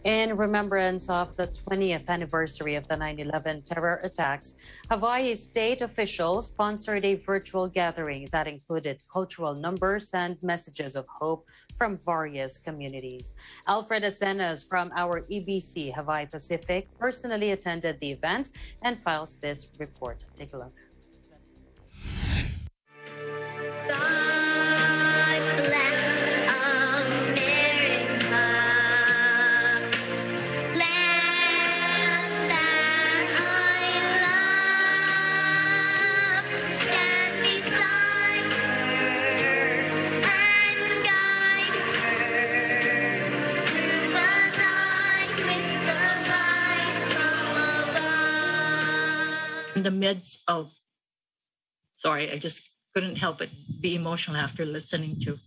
In remembrance of the 20th anniversary of the 9/11 terror attacks, Hawaii state officials sponsored a virtual gathering that included cultural numbers and messages of hope from various communities. Alfred Acenas from our EBC Hawaii Pacific personally attended the event and files this report. Take a look. In the midst of, sorry, I just couldn't help but be emotional after listening to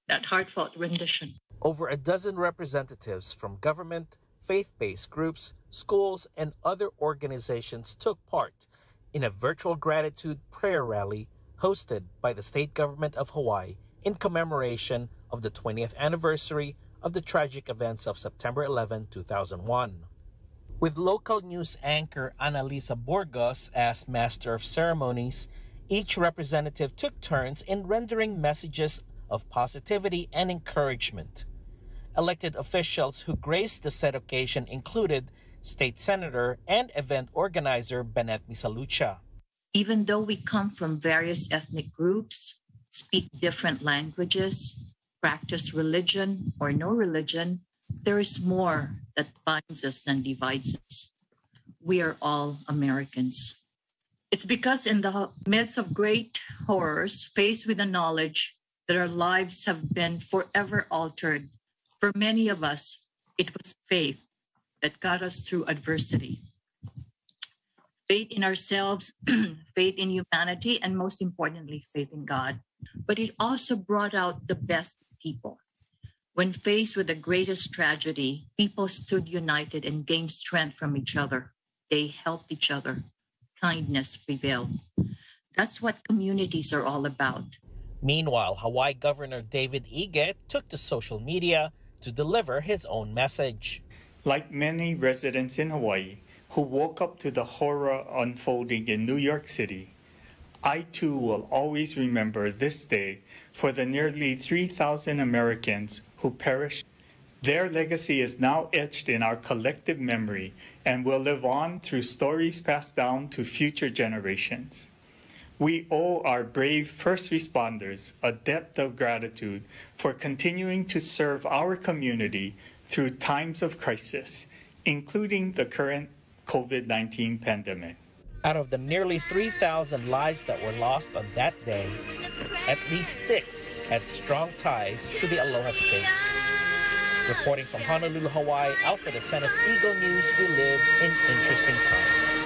that heartfelt rendition. Over a dozen representatives from government, faith-based groups, schools, and other organizations took part in a virtual gratitude prayer rally hosted by the state government of Hawaii in commemoration of the 20th anniversary of the tragic events of September 11, 2001. With local news anchor Annalisa Burgos as master of ceremonies, each representative took turns in rendering messages of positivity and encouragement. Elected officials who graced the said occasion included State Senator and event organizer Bennett Misalucha. Even though we come from various ethnic groups, speak different languages, practice religion or no religion, there is more that binds us than divides us. We are all Americans. It's because in the midst of great horrors, faced with the knowledge that our lives have been forever altered, for many of us, it was faith that got us through adversity. Faith in ourselves, faith in humanity, and most importantly, faith in God. But it also brought out the best people. When faced with the greatest tragedy, people stood united and gained strength from each other. They helped each other. Kindness prevailed. That's what communities are all about. Meanwhile, Hawaii Governor David Ige took to social media to deliver his own message. Like many residents in Hawaii who woke up to the horror unfolding in New York City, I too will always remember this day for the nearly 3,000 Americans who perished. Their legacy is now etched in our collective memory and will live on through stories passed down to future generations. We owe our brave first responders a debt of gratitude for continuing to serve our community through times of crisis, including the current COVID-19 pandemic. Out of the nearly 3,000 lives that were lost on that day, at least 6 had strong ties to the Aloha State. Reporting from Honolulu, Hawaii, Alfred Acenas, Eagle News, we live in interesting times.